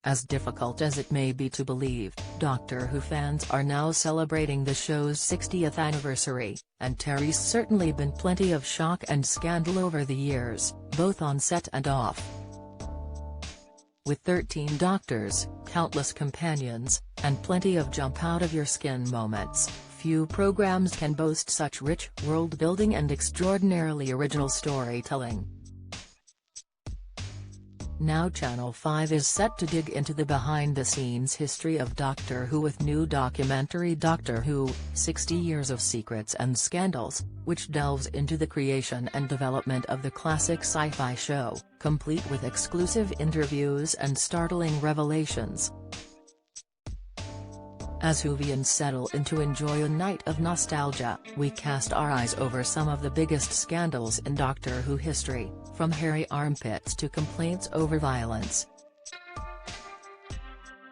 As difficult as it may be to believe, Doctor Who fans are now celebrating the show's 60th anniversary, and Terry's certainly been plenty of shock and scandal over the years, both on set and off. With 13 Doctors, countless companions, and plenty of jump-out-of-your-skin moments, few programs can boast such rich world-building and extraordinarily original storytelling. Now Channel 5 is set to dig into the behind-the-scenes history of Doctor Who with new documentary Doctor Who, 60 Years of Secrets and Scandals, which delves into the creation and development of the classic sci-fi show, complete with exclusive interviews and startling revelations. As Whovians settle in to enjoy a night of nostalgia, we cast our eyes over some of the biggest scandals in Doctor Who history, from hairy armpits to complaints over violence.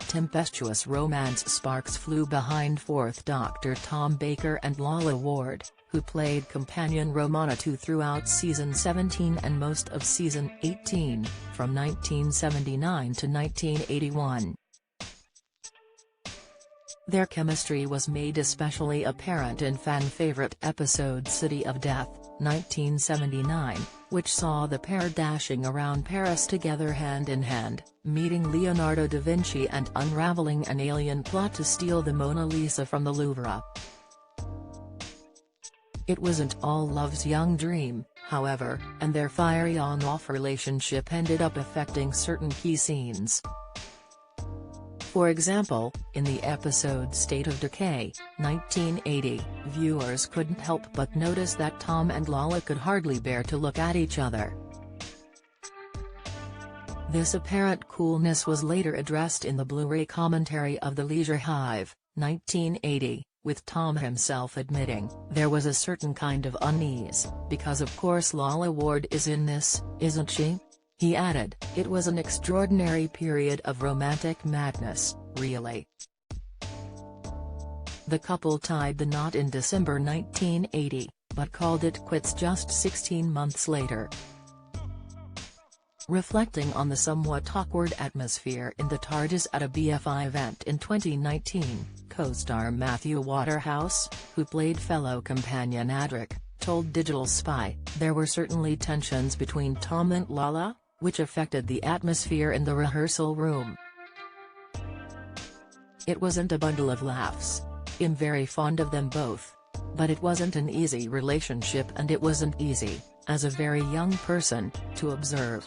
Tempestuous romance sparks flew behind 4th Doctor Tom Baker and Lalla Ward, who played companion Romana 2 throughout Season 17 and most of Season 18, from 1979 to 1981. Their chemistry was made especially apparent in fan-favorite episode City of Death, 1979, which saw the pair dashing around Paris together hand-in-hand, meeting Leonardo da Vinci and unraveling an alien plot to steal the Mona Lisa from the Louvre. It wasn't all love's young dream, however, and their fiery on-off relationship ended up affecting certain key scenes. For example, in the episode State of Decay, 1980, viewers couldn't help but notice that Tom and Lalla could hardly bear to look at each other. This apparent coolness was later addressed in the Blu-ray commentary of The Leisure Hive, 1980, with Tom himself admitting, "There was a certain kind of unease, because of course Lalla Ward is in this, isn't she?" He added, "It was an extraordinary period of romantic madness, really." The couple tied the knot in December 1980, but called it quits just 16 months later. Reflecting on the somewhat awkward atmosphere in the TARDIS at a BFI event in 2019, co-star Matthew Waterhouse, who played fellow companion Adric, told Digital Spy, "There were certainly tensions between Tom and Lalla, which affected the atmosphere in the rehearsal room. It wasn't a bundle of laughs. I'm very fond of them both. But it wasn't an easy relationship and it wasn't easy, as a very young person, to observe."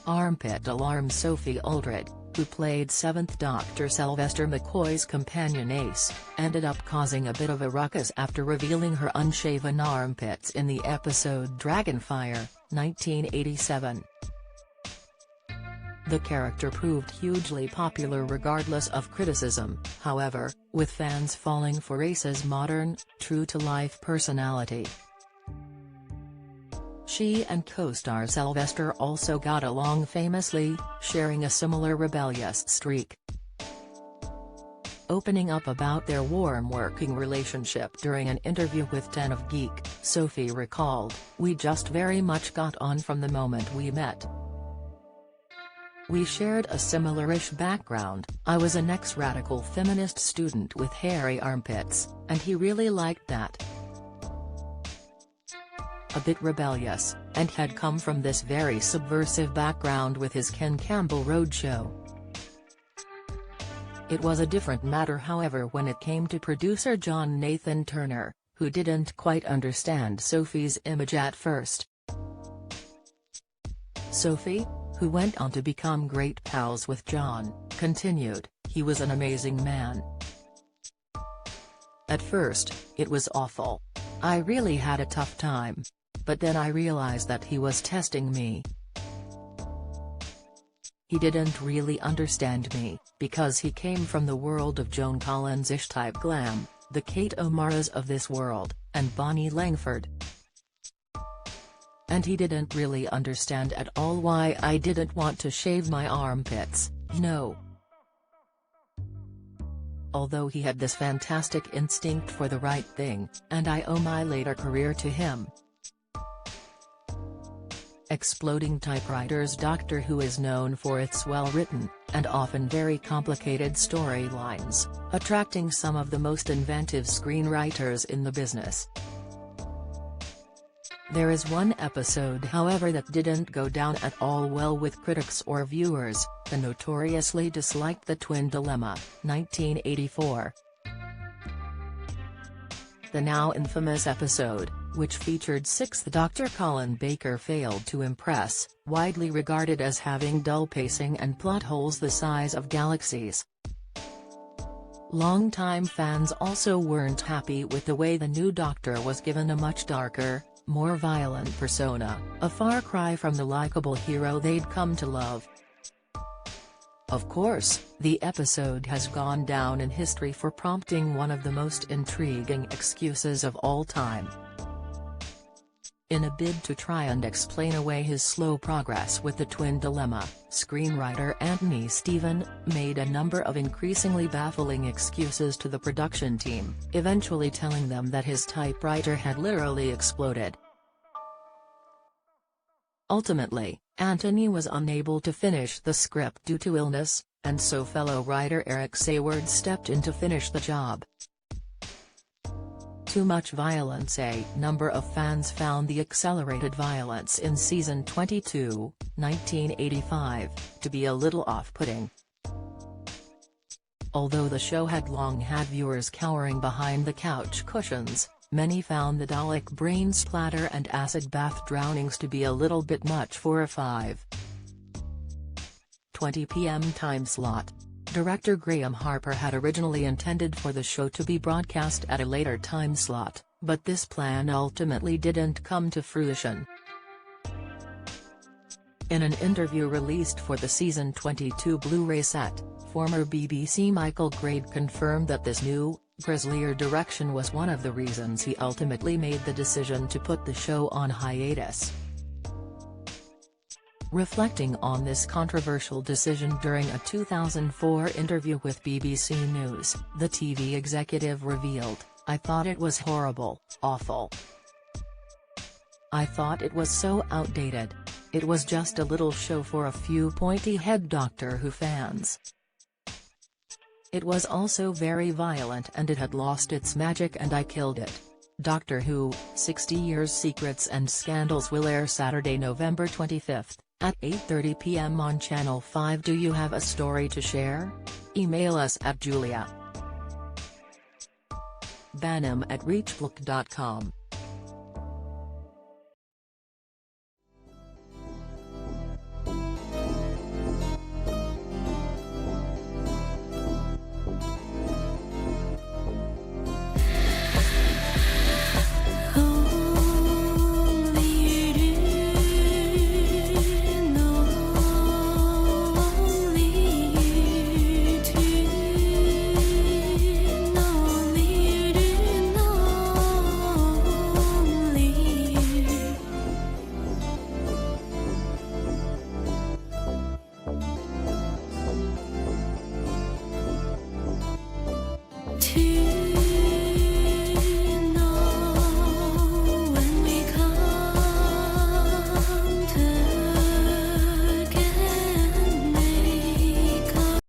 Armpit alarm Sophie Aldred, who played 7th Doctor Sylvester McCoy's companion Ace, ended up causing a bit of a ruckus after revealing her unshaven armpits in the episode Dragonfire, 1987. The character proved hugely popular regardless of criticism, however, with fans falling for Ace's modern, true-to-life personality. She and co-star Sylvester also got along famously, sharing a similar rebellious streak. Opening up about their warm working relationship during an interview with Ten of Geek, Sophie recalled, "We just very much got on from the moment we met. We shared a similar-ish background. I was an ex-radical feminist student with hairy armpits, and he really liked that. A bit rebellious, and had come from this very subversive background with his Ken Campbell Roadshow. It was a different matter however when it came to producer John Nathan Turner, who didn't quite understand Sophie's image at first." Sophie, who went on to become great pals with John, continued, "He was an amazing man. At first, it was awful. I really had a tough time. But then I realized that he was testing me. He didn't really understand me, because he came from the world of Joan Collins-ish type glam, the Kate O'Maras of this world, and Bonnie Langford. And he didn't really understand at all why I didn't want to shave my armpits, you know. Although he had this fantastic instinct for the right thing, and I owe my later career to him." Exploding Typewriters. Doctor Who is known for its well-written, and often very complicated storylines, attracting some of the most inventive screenwriters in the business. There is one episode however that didn't go down at all well with critics or viewers, the notoriously disliked The Twin Dilemma, 1984. The now infamous episode, which featured Sixth Doctor Colin Baker, failed to impress, widely regarded as having dull pacing and plot holes the size of galaxies. Longtime fans also weren't happy with the way the new Doctor was given a much darker, more violent persona, a far cry from the likable hero they'd come to love. Of course, the episode has gone down in history for prompting one of the most intriguing excuses of all time. In a bid to try and explain away his slow progress with the Twin Dilemma, screenwriter Anthony Stephen made a number of increasingly baffling excuses to the production team, eventually telling them that his typewriter had literally exploded. Ultimately, Anthony was unable to finish the script due to illness, and so fellow writer Eric Sayward stepped in to finish the job. Too much violence. A number of fans found the accelerated violence in season 22, 1985, to be a little off-putting. Although the show had long had viewers cowering behind the couch cushions, many found the Dalek brain splatter and acid bath drownings to be a little bit much for a 5:20 p.m. time slot. Director Graham Harper had originally intended for the show to be broadcast at a later time slot, but this plan ultimately didn't come to fruition. In an interview released for the season 22 Blu-ray set, former BBC Michael Grade confirmed that this new, grislier direction was one of the reasons he ultimately made the decision to put the show on hiatus. Reflecting on this controversial decision during a 2004 interview with BBC News, the TV executive revealed, "I thought it was horrible, awful. I thought it was so outdated. It was just a little show for a few pointy-head Doctor Who fans. It was also very violent and it had lost its magic and I killed it." Doctor Who, 60 Years Secrets and Scandals will air Saturday, November 25, at 8:30 p.m. on Channel 5. Do you have a story to share? Email us at julia.banham@reachbook.com. To